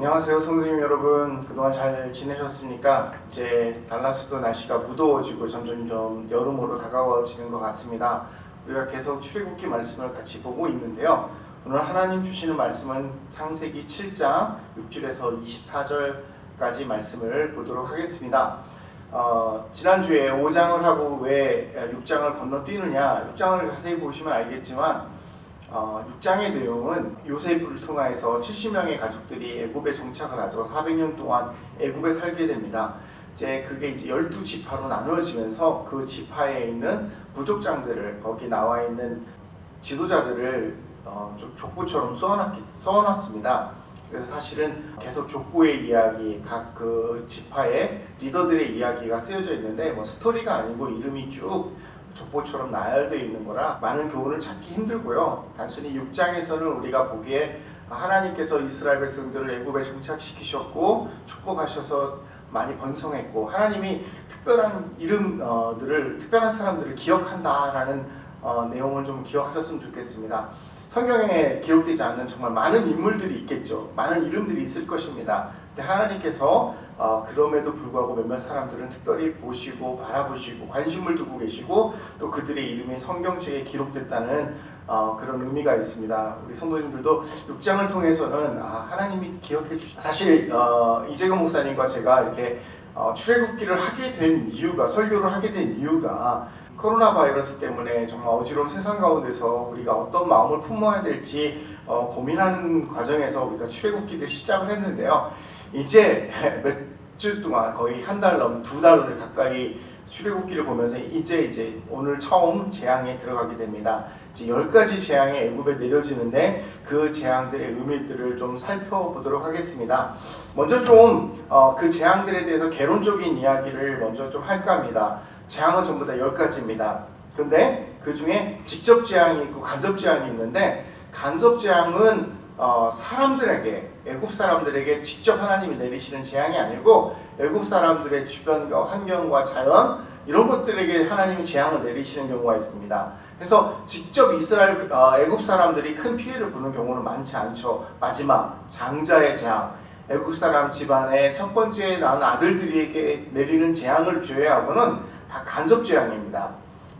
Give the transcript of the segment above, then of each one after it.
안녕하세요, 성도님 여러분. 그동안 잘 지내셨습니까? 이제 달라스도 날씨가 무더워지고 점점점 여름으로 다가와지는 것 같습니다. 우리가 계속 출애굽기 말씀을 같이 보고 있는데요. 오늘 하나님 주시는 말씀은 창세기 7장 6절에서 24절까지 말씀을 보도록 하겠습니다. 지난주에 5장을 하고 왜 6장을 건너뛰느냐, 6장을 자세히 보시면 알겠지만 6장의 내용은 요셉을 통해서 70명의 가족들이 애굽에 정착을 하죠. 400년 동안 애굽에 살게 됩니다. 그게 이제 12지파로 나누어지면서 그 지파에 있는 부족장들을, 거기 나와 있는 지도자들을 좀 족보처럼 써놨습니다. 그래서 사실은 계속 족보의 이야기, 각 그 지파의 리더들의 이야기가 쓰여져 있는데 스토리가 아니고 이름이 쭉 족보처럼 나열되어 있는 거라 많은 교훈을 찾기 힘들고요. 단순히 6장에서는 우리가 보기에 하나님께서 이스라엘 백성들을 애굽에 정착시키셨고 축복하셔서 많이 번성했고 하나님이 특별한 이름들을, 특별한 사람들을 기억한다라는 내용을 좀 기억하셨으면 좋겠습니다. 성경에 기록되지 않는 정말 많은 인물들이 있겠죠. 많은 이름들이 있을 것입니다. 근데 하나님께서 그럼에도 불구하고 몇몇 사람들은 특별히 보시고 바라보시고 관심을 두고 계시고 또 그들의 이름이 성경책에 기록됐다는 그런 의미가 있습니다. 우리 성도님들도 6장을 통해서는 하나님이 기억해 주시. 사실 이재경 목사님과 제가 이렇게 출애굽기를 하게 된 이유가, 설교를 하게 된 이유가 코로나 바이러스 때문에 정말 어지러운 세상 가운데서 우리가 어떤 마음을 품어야 될지 고민하는 과정에서 우리가 출애굽기를 시작을 했는데요. 이제 몇 주 동안 거의 한 달 넘, 2달을 가까이 출애굽기를 보면서 이제 오늘 처음 재앙에 들어가게 됩니다. 이제 10가지 재앙이 애굽에 내려지는데 그 재앙들의 의미들을 좀 살펴보도록 하겠습니다. 먼저 좀 그 재앙들에 대해서 개론적인 이야기를 먼저 좀 할까 합니다. 재앙은 전부 다 10가지입니다. 근데 그 중에 직접 재앙이 있고 간접 재앙이 있는데, 간접 재앙은 사람들에게, 애굽 사람들에게 직접 하나님이 내리시는 재앙이 아니고 애굽 사람들의 주변과 환경과 자연 이런 것들에게 하나님이 재앙을 내리시는 경우가 있습니다. 그래서 직접 이스라엘 애굽 사람들이 큰 피해를 보는 경우는 많지 않죠. 마지막 장자의 재앙, 애굽 사람 집안의 첫 번째 낳은 아들들에게 내리는 재앙을 제외하고는 다 간접 재앙입니다.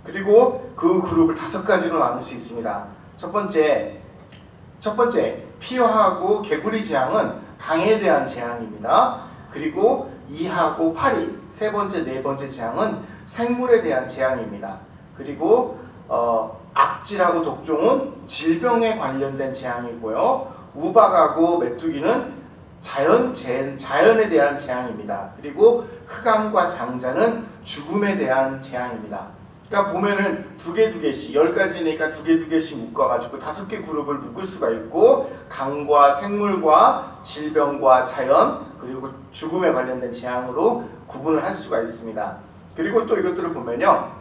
그리고 그 그룹을 5가지로 나눌 수 있습니다. 첫 번째 피화하고 개구리 재앙은 강에 대한 재앙입니다. 그리고 2하고 8위, 세 번째, 네 번째 재앙은 생물에 대한 재앙입니다. 그리고 악질하고 독종은 질병에 관련된 재앙이고요. 우박하고 메뚜기는 자연에 대한 재앙입니다. 그리고 흑암과 장자는 죽음에 대한 재앙입니다. 그러니까 보면은 두 개씩 10가지니까 두 개씩 묶어가지고 5개 그룹을 묶을 수가 있고, 강과 생물과 질병과 자연 그리고 죽음에 관련된 재앙으로 구분을 할 수가 있습니다. 그리고 또 이것들을 보면요,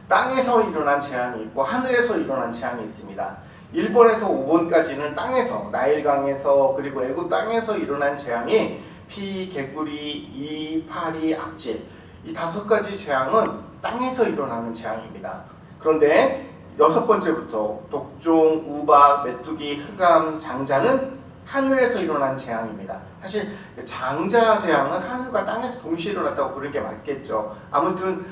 땅에서 일어난 재앙이 있고 하늘에서 일어난 재앙이 있습니다. 1번에서 5번까지는 땅에서, 나일강에서 그리고 애굽 땅에서 일어난 재앙이 피, 개구리, 이, 파리, 악질, 이 5가지 재앙은 땅에서 일어나는 재앙입니다. 그런데 6번째부터 독종, 우박, 메뚜기, 흑암, 장자는 하늘에서 일어난 재앙입니다. 사실 장자 재앙은 하늘과 땅에서 동시에 일어났다고 부르는 게 맞겠죠. 아무튼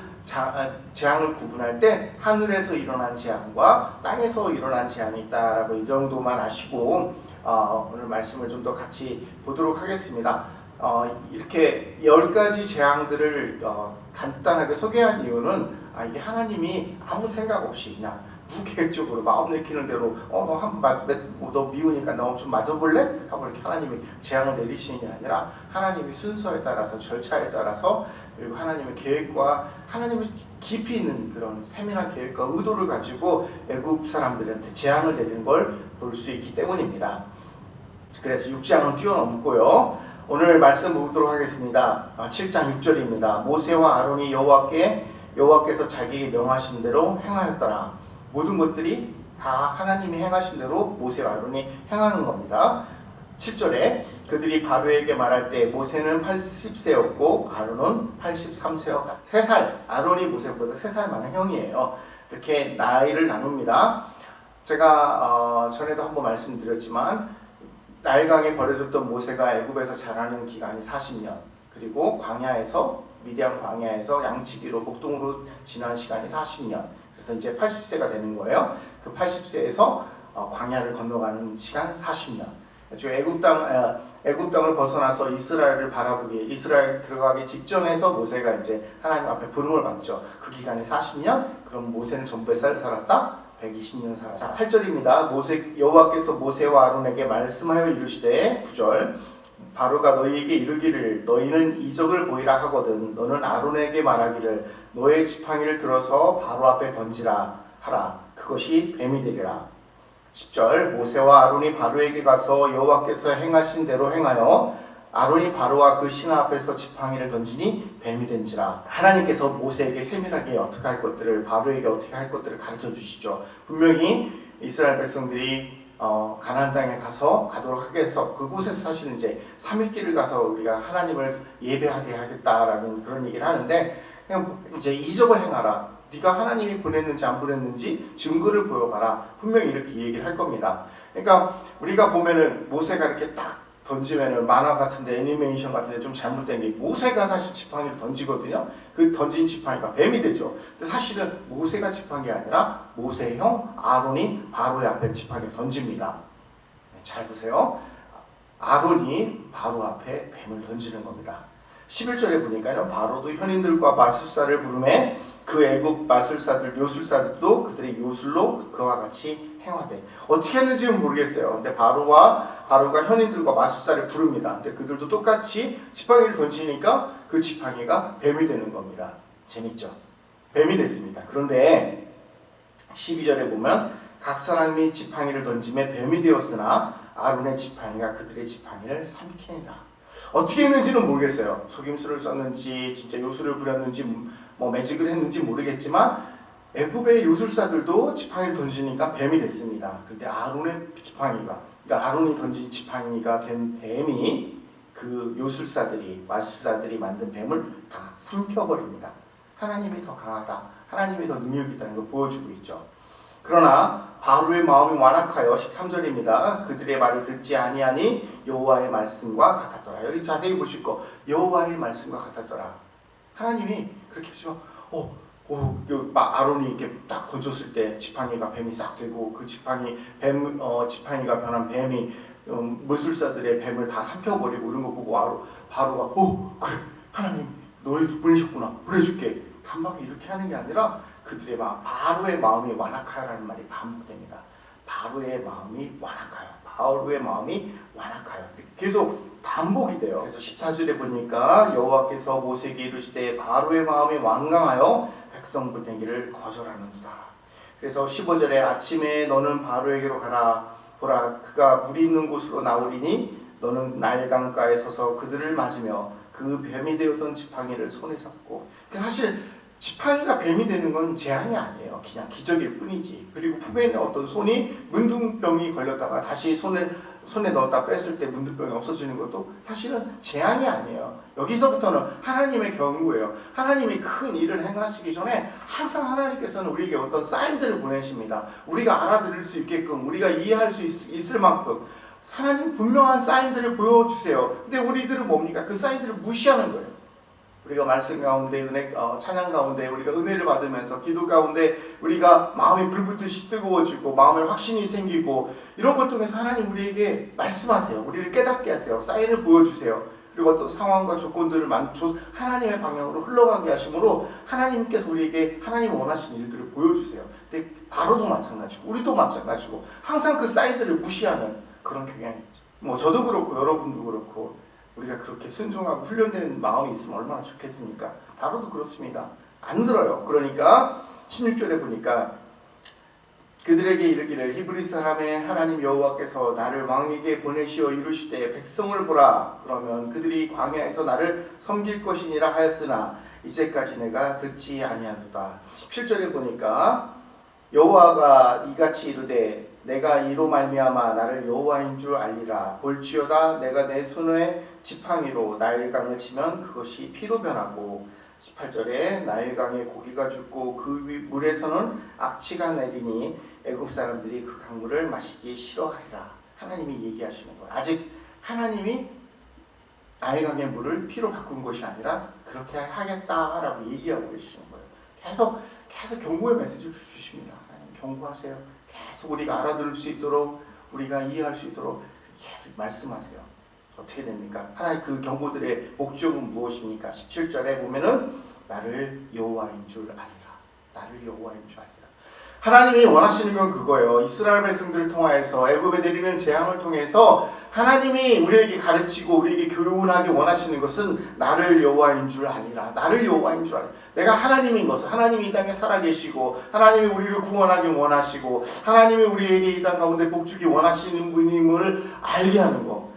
재앙을 구분할 때 하늘에서 일어난 재앙과 땅에서 일어난 재앙이 있다라고 이 정도만 아시고 오늘 말씀을 좀 더 같이 보도록 하겠습니다. 이렇게 10가지 재앙들을 간단하게 소개한 이유는 이게 하나님이 아무 생각 없이 그냥 무계획적으로 마음 내키는 대로 너 미우니까 너 좀 맞아볼래? 하고 이렇게 하나님이 재앙을 내리시는 게 아니라 하나님이 순서에 따라서, 절차에 따라서, 그리고 하나님의 계획과 하나님의 깊이 있는 그런 세밀한 계획과 의도를 가지고 애굽 사람들한테 재앙을 내리는 걸 볼 수 있기 때문입니다. 그래서 6장은 뛰어넘고요. 오늘 말씀 보도록 하겠습니다. 7장 6절입니다. 모세와 아론이 여호와께서 자기에게 명하신 대로 행하였더라. 모든 것들이 다 하나님이 행하신 대로 모세와 아론이 행하는 겁니다. 7절에 그들이 바로에게 말할 때 모세는 80세였고 아론은 83세였다. 3살, 아론이 모세보다 3살 많은 형이에요. 이렇게 나이를 나눕니다. 제가 전에도 한번 말씀드렸지만 나일강에 버려졌던 모세가 애굽에서 자라는 기간이 40년, 그리고 광야에서 미디안 광야에서 양치기로 목동으로 지난 시간이 40년. 그래서 이제 80세가 되는 거예요. 그 80세에서 광야를 건너가는 시간 40년. 애굽 땅을 벗어나서 이스라엘을 바라보기에, 이스라엘 들어가기 직전에서 모세가 이제 하나님 앞에 부름을 받죠. 그 기간이 40년. 그럼 모세는 전 몇 살 살았다? 120년 살았다. 8절입니다. 여호와께서 모세와 아론에게 말씀하여 이르시되, 9절, 바로가 너희에게 이르기를 너희는 이적을 보이라 하거든 너는 아론에게 말하기를 너의 지팡이를 들어서 바로 앞에 던지라 하라. 그것이 뱀이 되리라. 10절, 모세와 아론이 바로에게 가서 여호와께서 행하신 대로 행하여 아론이 바로와 그 신하 앞에서 지팡이를 던지니 뱀이 된지라. 하나님께서 모세에게 세밀하게 어떻게 할 것들을, 바로에게 어떻게 할 것들을 가르쳐 주시죠. 분명히 이스라엘 백성들이 가나안 땅에 가도록 하게 해서 그곳에서 사실 이제 3일길을 가서 우리가 하나님을 예배하게 하겠다라는 그런 얘기를 하는데, 그냥 이제 이적을 행하라. 네가 하나님이 보냈는지 안 보냈는지 증거를 보여봐라. 분명히 이렇게 얘기를 할 겁니다. 그러니까 우리가 보면은 모세가 이렇게 딱 던지면은 만화 같은데, 애니메이션 같은데 좀 잘못된 게, 모세가 사실 지팡이를 던지거든요. 그 던진 지팡이가 뱀이 되죠. 근데 사실은 모세가 지팡이가 아니라 모세의 형 아론이 바로의 앞에 지팡이를 던집니다. 잘 보세요. 아론이 바로 앞에 뱀을 던지는 겁니다. 11절에 보니까요, 바로도 현인들과 마술사를 부르매 그 애굽 마술사들, 요술사들도 그들의 요술로 그와 같이 행하되. 어떻게 했는지는 모르겠어요. 근데 바로가 현인들과 마술사를 부릅니다. 근데 그들도 똑같이 지팡이를 던지니까 그 지팡이가 뱀이 되는 겁니다. 재밌죠? 뱀이 됐습니다. 그런데 12절에 보면 각 사람이 지팡이를 던짐에 뱀이 되었으나 아론의 지팡이가 그들의 지팡이를 삼키니라. 어떻게 했는지는 모르겠어요. 속임수를 썼는지 진짜 요술을 부렸는지 뭐 매직을 했는지 모르겠지만 애굽의 요술사들도 지팡이를 던지니까 뱀이 됐습니다. 그런데 아론의 지팡이가, 그러니까 아론이 던진 지팡이가 된 뱀이 그 요술사들이, 마술사들이 만든 뱀을 다 삼켜버립니다. 하나님이 더 강하다, 하나님이 더 능력이 있다는 걸 보여주고 있죠. 그러나 바로의 마음이 완악하여 13절입니다. 그들의 말을 듣지 아니하니 여호와의 말씀과 같았더라. 여기 자세히 보실 거, 여호와의 말씀과 같았더라. 하나님이 그렇게 하시면 아론이 이렇게 딱 던졌을 때 지팡이가 뱀이 싹 되고, 그 지팡이가 변한 뱀이 물술사들의 뱀을 다 삼켜버리고, 이런 거 보고 바로가 그래, 하나님 너희도 보내셨구나, 보내줄게, 한 방에 이렇게 하는 게 아니라 그들의 바로의 마음이 완악하여라는 말이 반복됩니다. 바로의 마음이 완악하여, 바로의 마음이 완악하여, 계속 반복이 돼요. 그래서 14절에 보니까 여호와께서 모세에게 이르시되 바로의 마음이 완강하여 백성 보내기를 거절하는도다. 그래서 15절에 아침에 너는 바로에게로 가라. 보라, 그가 물이 있는 곳으로 나오리니 너는 나일강가에 서서 그들을 맞으며 그 뱀이 되었던 지팡이를 손에 잡고. 사실 지팡이가 뱀이 되는 건 재앙이 아니에요. 그냥 기적일 뿐이지. 그리고 후배는 어떤 손이 문둥병이 걸렸다가 다시 손에 넣었다 뺐을 때 문둥병이 없어지는 것도 사실은 재앙이 아니에요. 여기서부터는 하나님의 경고예요. 하나님이 큰 일을 행하시기 전에 항상 하나님께서는 우리에게 어떤 사인들을 보내십니다. 우리가 알아들을 수 있게끔, 우리가 이해할 수 있을 만큼 하나님 분명한 사인들을 보여주세요. 근데 우리들은 뭡니까? 그 사인들을 무시하는 거예요. 우리가 말씀 가운데, 찬양 가운데 우리가 은혜를 받으면서 기도 가운데 우리가 마음이 불붙듯이 뜨거워지고 마음에 확신이 생기고, 이런 것 통해서 하나님 우리에게 말씀하세요. 우리를 깨닫게 하세요. 사인을 보여주세요. 그리고 또 상황과 조건들을 하나님의 방향으로 흘러가게 하심으로 하나님께서 우리에게 하나님 원하시는 일들을 보여주세요. 근데 바로도 마찬가지고 우리도 마찬가지고 항상 그 사인들을 무시하는 그런 경향이 있죠. 저도 그렇고 여러분도 그렇고, 우리가 그렇게 순종하고 훈련되는 마음이 있으면 얼마나 좋겠습니까? 바로도 그렇습니다. 안 들어요. 그러니까 16절에 보니까 그들에게 이르기를 히브리 사람의 하나님 여호와께서 나를 왕에게 보내시어 이르시되 백성을 보라. 그러면 그들이 광야에서 나를 섬길 것이니라 하였으나 이제까지 내가 듣지 아니하노다. 17절에 보니까 여호와가 이같이 이르되 내가 이로 말미암아 나를 여호와인 줄 알리라. 볼지어다 내가 내 손에 지팡이로 나일강을 치면 그것이 피로 변하고, 18절에 나일강에 고기가 죽고 그 물에서는 악취가 내리니 애굽 사람들이 그 강물을 마시기 싫어하리라. 하나님이 얘기하시는 거예요. 아직 하나님이 나일강의 물을 피로 바꾼 것이 아니라 그렇게 하겠다라고 얘기하고 계시는 거예요. 계속 경고의 메시지를 주십니다. 하나님 경고하세요. 계속 우리가 알아들을 수 있도록, 우리가 이해할 수 있도록 계속 말씀하세요. 어떻게 됩니까? 하나님 그 경고들의 목적은 무엇입니까? 17절에 보면은 나를 여호와인 줄 알리라. 나를 여호와인 줄 알리라. 하나님이 원하시는 건 그거예요. 이스라엘 백성들을 통하여서 애굽에 내리는 재앙을 통해서 하나님이 우리에게 가르치고 우리에게 교훈하게 원하시는 것은 나를 여호와인 줄 알리라. 나를 여호와인 줄 알리라. 내가 하나님인 것을, 하나님이 이 땅에 살아계시고 하나님이 우리를 구원하기 원하시고 하나님이 우리에게 이 땅 가운데 복주기 원하시는 분임을 알게 하는 거.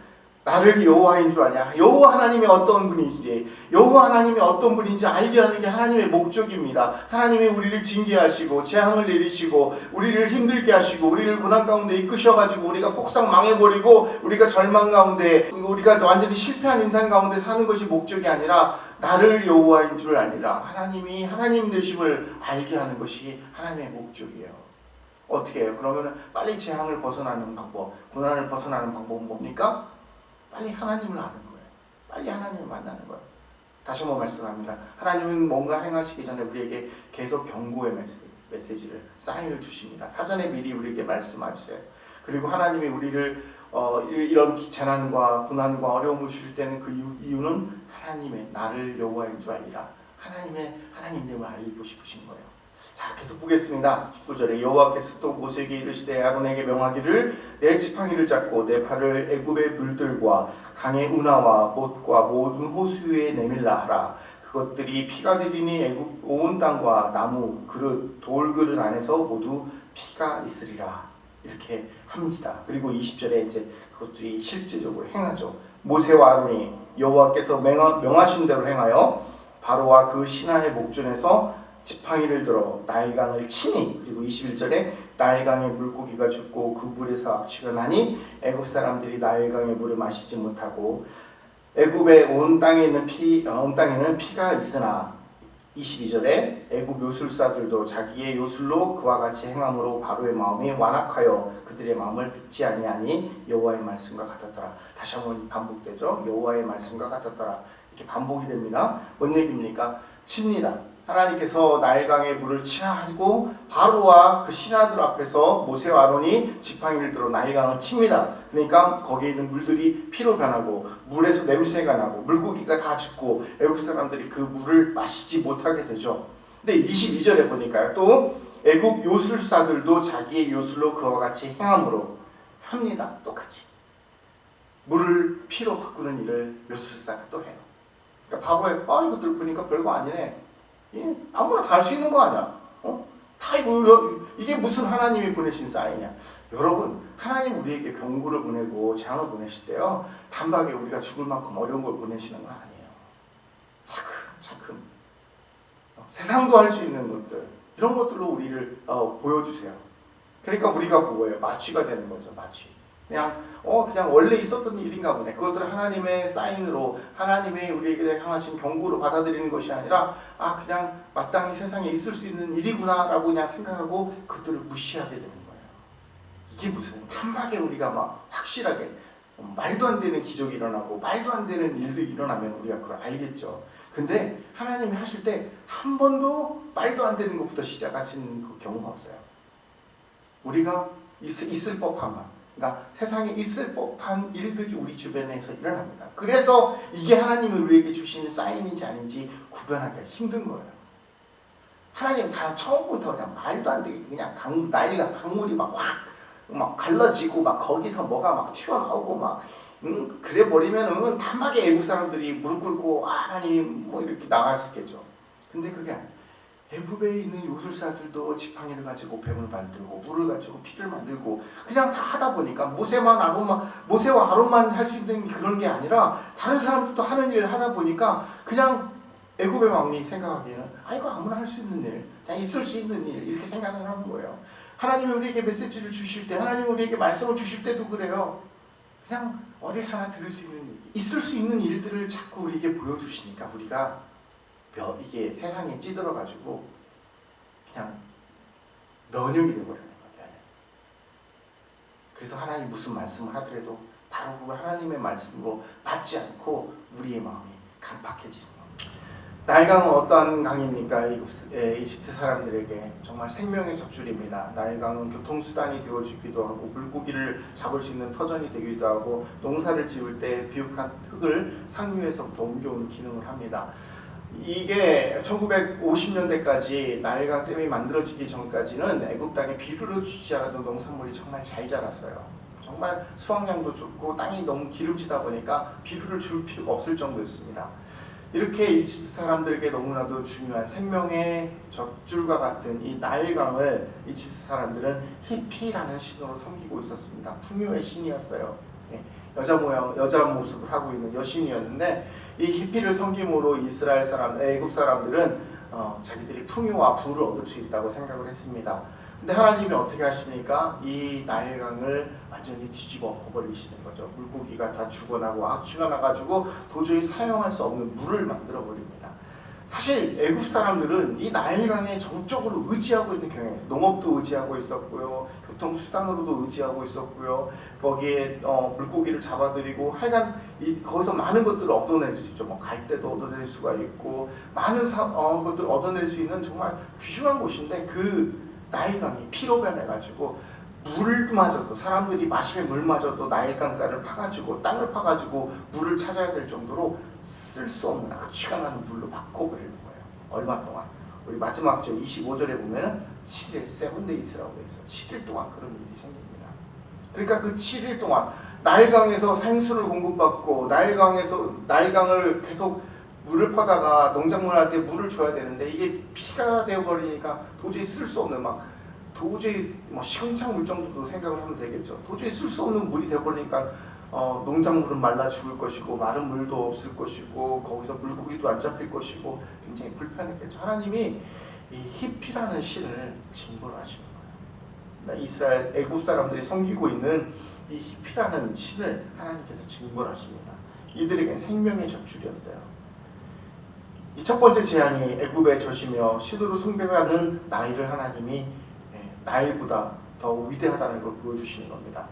나를 여호와인 줄 아냐? 여호와 하나님이 어떤 분인지, 여호와 하나님이 어떤 분인지 알게 하는 게 하나님의 목적입니다. 하나님이 우리를 징계하시고 재앙을 내리시고 우리를 힘들게 하시고 우리를 고난 가운데 이끄셔가지고 우리가 폭삭 망해버리고 우리가 절망 가운데, 우리가 완전히 실패한 인생 가운데 사는 것이 목적이 아니라 나를 여호와인 줄 아니라 하나님이 하나님 되심을 알게 하는 것이 하나님의 목적이에요. 어떻게 해요? 그러면 빨리 재앙을 벗어나는 방법, 고난을 벗어나는 방법은 뭡니까? 빨리 하나님을 아는 거예요. 빨리 하나님을 만나는 거예요. 다시 한번 말씀합니다. 하나님은 뭔가 행하시기 전에 우리에게 계속 경고의 메시지를, 사인을 주십니다. 사전에 미리 우리에게 말씀하세요. 그리고 하나님이 우리를 이런 재난과 고난과 어려움을 주실 때는 그 이유는 하나님의 나를 여호와인 줄 알리라. 하나님됨을 알리고 싶으신 거예요. 자, 계속 보겠습니다. 19절에 여호와께서 또 모세에게 이르시되 아론에게 명하기를 내 지팡이를 잡고 내 팔을 애굽의 물들과 강의 운하와 못과 모든 호수 위에 내밀라 하라. 그것들이 피가 되리니 애굽 온 땅과 나무, 그릇, 돌그릇 안에서 모두 피가 있으리라. 이렇게 합니다. 그리고 20절에 이제 그것들이 실제적으로 행하죠. 모세와 아론이 여호와께서 명하신 대로 행하여 바로와 그 신하의 목전에서 지팡이를 들어 나일강을 치니, 그리고 21절에 나일강의 물고기가 죽고 그 물에서 악취가 나니 애굽 사람들이 나일강의 물을 마시지 못하고 애굽의 온 땅에는 피가 있으나 22절에 애굽 요술사들도 자기의 요술로 그와 같이 행함으로 바로의 마음이 완악하여 그들의 마음을 듣지 아니하니 여호와의 말씀과 같았더라. 다시 한번 반복되죠. 여호와의 말씀과 같았더라. 이렇게 반복이 됩니다. 뭔 얘기입니까? 칩니다. 하나님께서 나일강의 물을 치하고 바로와 그 신하들 앞에서 모세와 아론이 지팡이를 들어 나일강을 칩니다. 그러니까 거기에 있는 물들이 피로 변하고 물에서 냄새가 나고 물고기가 다 죽고 애굽 사람들이 그 물을 마시지 못하게 되죠. 근데 22절에 보니까요, 또 애굽 요술사들도 자기의 요술로 그와 같이 행함으로 합니다. 똑같이 물을 피로 바꾸는 일을 요술사가 또 해요. 그러니까 바보에 이것들 보니까 별거 아니네. 아무나 다 할 수 있는 거 아니야? 다 이게 무슨 하나님이 보내신 사인이야? 여러분, 하나님 우리에게 경고를 보내고 재앙을 보내실 때요, 단박에 우리가 죽을 만큼 어려운 걸 보내시는 건 아니에요. 차츰 세상도 할 수 있는 것들, 이런 것들로 우리를 보여주세요. 그러니까 우리가 뭐예요? 마취가 되는 거죠. 마취. 그냥 원래 있었던 일인가 보네. 그것들을 하나님의 사인으로, 하나님의 우리에게 향하신 경고로 받아들이는 것이 아니라 그냥 마땅히 세상에 있을 수 있는 일이구나라고 그냥 생각하고 그것들을 무시하게 되는 거예요. 이게 무슨 한방에 우리가 막 확실하게 말도 안 되는 기적이 일어나고 말도 안 되는 일들이 일어나면 우리가 그걸 알겠죠. 근데 하나님이 하실 때 한 번도 말도 안 되는 것부터 시작하신 그 경우가 없어요. 우리가 있을 법한 말, 그러니까 세상에 있을 법한 일들이 우리 주변에서 일어납니다. 그래서 이게 하나님이 우리에게 주시는 사인인지 아닌지 구별하기가 힘든 거예요. 하나님 다 처음부터 그냥 말도 안 되게 그냥 난리가, 강물이 막 갈라지고 막 거기서 뭐가 막 튀어나오고 그래 버리면은 단박에 애국 사람들이 무릎 꿇고 하나님 이렇게 나갈 수 있겠죠. 근데 그게 아니에요. 애굽에 있는 요술사들도 지팡이를 가지고 뱀을 만들고 물을 가지고 피를 만들고 그냥 다 하다 보니까 모세와 아론만 할 수 있는 그런 게 아니라 다른 사람들도 하는 일을 하다 보니까 그냥 애굽의 왕이 생각하기에는 이거 아무나 할 수 있는 일, 그냥 있을 수 있는 일, 이렇게 생각을 하는 거예요. 하나님이 우리에게 메시지를 주실 때, 하나님이 우리에게 말씀을 주실 때도 그래요. 그냥 어디서나 들을 수 있는 일, 있을 수 있는 일들을 자꾸 우리에게 보여주시니까 우리가 이게 세상에 찌들어가지고 그냥 면역이 돼버리는 거예요. 그래서 하나님 무슨 말씀을 하더라도 바로 그걸 하나님의 말씀으로 받지 않고 우리의 마음이 강팍해지는 겁니다. 나일강은 어떠한 강입니까? 이집트 사람들에게 정말 생명의 젖줄입니다. 나일강은 교통수단이 되어주기도 하고 물고기를 잡을 수 있는 터전이 되기도 하고 농사를 지을 때 비옥한 흙을 상류에서부터 옮겨오는 기능을 합니다. 이게 1950년대까지 나일강 댐이 만들어지기 전까지는 애굽 땅에 비료를 주지 않아도 농산물이 정말 잘 자랐어요. 정말 수확량도 좋고 땅이 너무 기름지다 보니까 비료를 줄 필요가 없을 정도였습니다. 이렇게 이집트 사람들에게 너무나도 중요한 생명의 젖줄과 같은 이 나일강을 이집트 사람들은 히피라는 신으로 섬기고 있었습니다. 풍요의 신이었어요. 여자 모습을 하고 있는 여신이었는데 이 히피를 섬김으로 이스라엘 사람, 애굽 사람들은 자기들이 풍요와 부를 얻을 수 있다고 생각을 했습니다. 근데 하나님이 어떻게 하십니까? 이 나일강을 완전히 뒤집어 버리시는 거죠. 물고기가 다 죽어나고 악취가 나가지고 도저히 사용할 수 없는 물을 만들어 버립니다. 사실 애굽 사람들은 이 나일강에 정적으로 의지하고 있는 경향이 있어요. 농업도 의지하고 있었고요, 교통수단으로도 의지하고 있었고요, 거기에 물고기를 잡아들이고 하여간 거기서 많은 것들을 얻어낼 수 있죠. 뭐 갈대도 얻어낼 수가 있고 많은 것들을 얻어낼 수 있는 정말 귀중한 곳인데 그 나일강이 피로 변해가지고 물마저도 사람들이 마실 물마저도 나일강가를 파가지고 땅을 파가지고 물을 찾아야 될 정도로 쓸 수 없는 악취가 나는 물로 바꿔버리는 거예요. 얼마 동안? 우리 마지막 절 25절에 보면은 7일, 세븐데이스라고 돼 있어요. 7일 동안 그런 일이 생깁니다. 그러니까 그 7일 동안 나일강에서 생수를 공급받고 나일강을 계속 물을 파다가 농작물 할 때 물을 줘야 되는데 이게 피가 되어버리니까 도저히 쓸 수 없는 도저히 시궁창 물 정도도 생각을 하면 되겠죠. 도저히 쓸 수 없는 물이 되어버리니까 농작물은 말라 죽을 것이고 마른 물도 없을 것이고 거기서 물고기도 안 잡힐 것이고 굉장히 불편했겠죠. 하나님이 이 히피라는 신을 징벌하시는 거예요. 이스라엘 애굽 사람들이 섬기고 있는 이 히피라는 신을 하나님께서 징벌하십니다. 이들에겐 생명의 젖줄이었어요. 이 첫 번째 재앙이 애굽의 젖이며 신으로 숭배하는 나일을 하나님이 나일보다 더 위대하다는 걸 보여주시는 겁니다.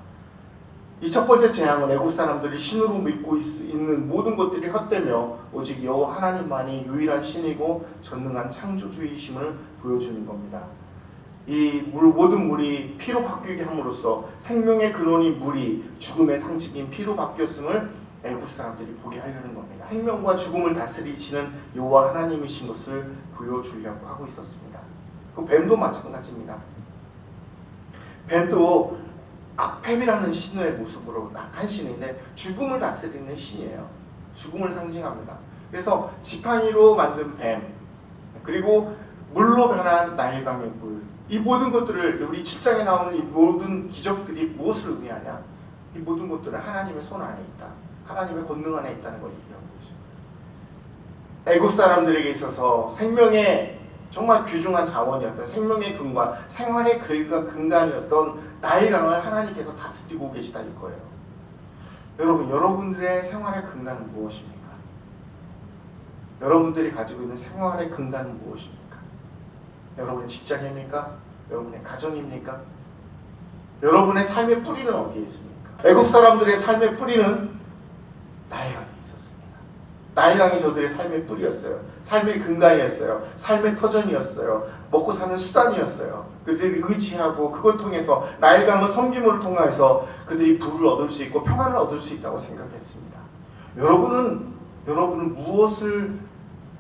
이 첫 번째 재앙은 애굽 사람들이 신으로 믿고 있는 모든 것들이 헛되며 오직 여호와 하나님만이 유일한 신이고 전능한 창조주이심을 보여주는 겁니다. 이 모든 물이 피로 바뀌게 함으로써 생명의 근원인 물이 죽음의 상징인 피로 바뀌었음을 애굽 사람들이 보게 하려는 겁니다. 생명과 죽음을 다스리시는 여호와 하나님이신 것을 보여주려고 하고 있었습니다. 그 뱀도 마찬가지입니다. 뱀도 악뱀이라는 신의 모습으로 낙한 신인데 죽음을 다스리는 신이에요. 죽음을 상징합니다. 그래서 지팡이로 만든 뱀, 그리고 물로 변한 나일강의 물, 이 모든 것들을 우리 7장에 나오는 이 모든 기적들이 무엇을 의미하냐? 이 모든 것들은 하나님의 손 안에 있다. 하나님의 권능 안에 있다는 걸 얘기하고 있습니다. 애굽 사람들에게 있어서 생명의 정말 귀중한 자원이었던 생명의 근간, 생활의 근간이었던 나일강을 하나님께서 다스리고 계시다 이거예요. 여러분, 여러분들의 생활의 근간은 무엇입니까? 여러분들이 가지고 있는 생활의 근간은 무엇입니까? 여러분의 직장입니까? 여러분의 가정입니까? 여러분의 삶의 뿌리는 어디에 있습니까? 애굽 사람들의 삶의 뿌리는 나일강이 있었습니다. 나일강이 저들의 삶의 뿌리였어요. 삶의 근간이었어요. 삶의 터전이었어요. 먹고 사는 수단이었어요. 그들이 의지하고 그걸 통해서 나일강을 섬김을 통해서 그들이 부를 얻을 수 있고 평안을 얻을 수 있다고 생각했습니다. 여러분은 무엇을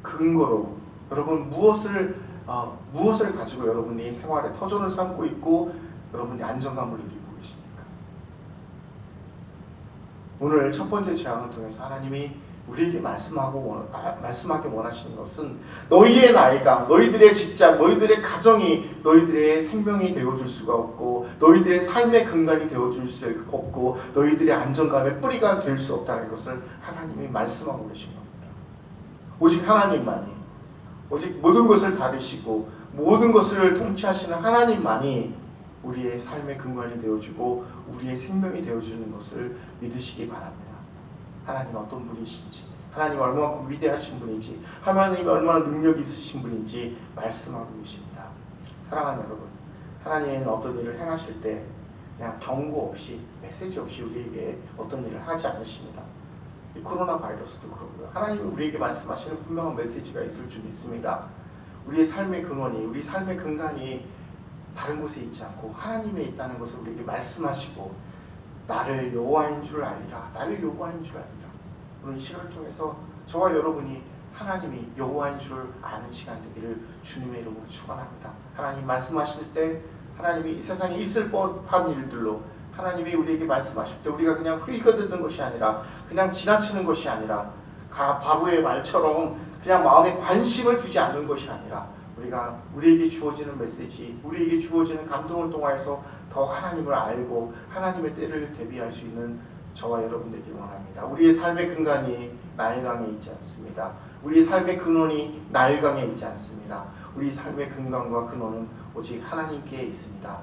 근거로, 여러분 무엇을 가지고 여러분이 생활의 터전을 삼고 있고 여러분이 안정감을 느끼고 계십니까? 오늘 첫 번째 재앙을 통해서 하나님이 우리에게 말씀하기 원하시는 것은 너희의 나일강, 너희들의 직장, 너희들의 가정이 너희들의 생명이 되어줄 수가 없고 너희들의 삶의 근간이 되어줄 수 없고 너희들의 안정감의 뿌리가 될 수 없다는 것을 하나님이 말씀하고 계신 겁니다. 오직 하나님만이, 오직 모든 것을 다루시고 모든 것을 통치하시는 하나님만이 우리의 삶의 근간이 되어주고 우리의 생명이 되어주는 것을 믿으시기 바랍니다. 하나님 어떤 분이신지, 하나님 얼마나 위대하신 분인지, 하나님 얼마나 능력이 있으신 분인지 말씀하고 계십니다. 사랑하는 여러분, 하나님은 어떤 일을 행하실 때 그냥 경고 없이 메시지 없이 우리에게 어떤 일을 하지 않으십니다. 이 코로나 바이러스도 그렇고요. 하나님이 우리에게 말씀하시는 분명한 메시지가 있을 줄 믿습니다. 우리의 삶의 근원이, 우리 삶의 근간이 다른 곳에 있지 않고 하나님에 있다는 것을 우리에게 말씀하시고 나를 여호와인 줄 알리라, 나를 여호와인 줄 알리라. 오늘 이 시간을 통해서 저와 여러분이 하나님이 여호와인 줄 아는 시간 되기를 주님의 이름으로 축원합니다. 하나님 말씀하실 때 하나님이 이 세상에 있을 법한 일들로 하나님이 우리에게 말씀하실 때 우리가 그냥 흘겨듣는 것이 아니라 그냥 지나치는 것이 아니라 바로의 말처럼 그냥 마음에 관심을 두지 않는 것이 아니라 우리가 우리에게 주어지는 메시지, 우리에게 주어지는 감동을 통하여서 더 하나님을 알고 하나님의 때를 대비할 수 있는 저와 여러분 되기를 원합니다. 우리의 삶의 근간이 나일강에 있지 않습니다. 우리의 삶의 근원이 나일강에 있지 않습니다. 우리 삶의 근간과 근원은 오직 하나님께 있습니다.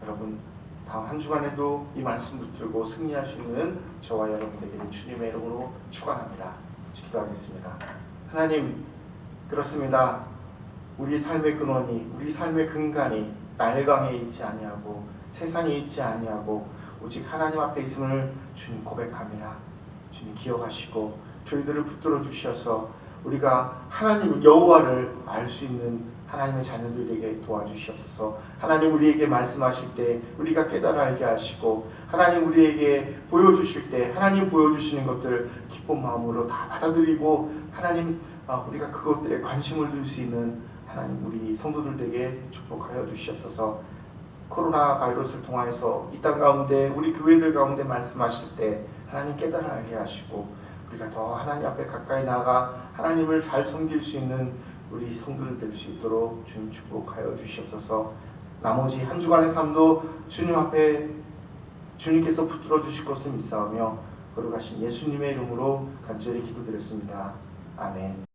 여러분 다음 한 주간에도 이 말씀 붙들고 승리할 수 있는 저와 여러분 되기를 주님의 이름으로 축원합니다. 기도하겠습니다. 하나님, 그렇습니다. 우리 삶의 근원이, 우리 삶의 근간이 나일강에 있지 아니하고 세상에 있지 아니하고 오직 하나님 앞에 있음을 주님 고백합니다. 주님 기억하시고 저희들을 붙들어 주셔서 우리가 하나님 여호와를 알 수 있는 하나님의 자녀들 되게 도와주시옵소서. 하나님 우리에게 말씀하실 때 우리가 깨달아 알게 하시고 하나님 우리에게 보여주실 때 하나님 보여주시는 것들 기쁜 마음으로 다 받아들이고 하나님 우리가 그것들에 관심을 둘 수 있는 하나님 우리 성도들 되게 축복하여 주시옵소서. 코로나 바이러스를 통하여서 이 땅 가운데 우리 교회들 가운데 말씀하실 때 하나님 깨달아 알게 하시고 우리가 더 하나님 앞에 가까이 나아가 하나님을 잘 섬길 수 있는 우리 성도들 될 수 있도록 주님 축복하여 주시옵소서. 나머지 한 주간의 삶도 주님 앞에 주님께서 붙들어 주실 것을 믿사오며 거룩하신 예수님의 이름으로 간절히 기도드렸습니다. 아멘.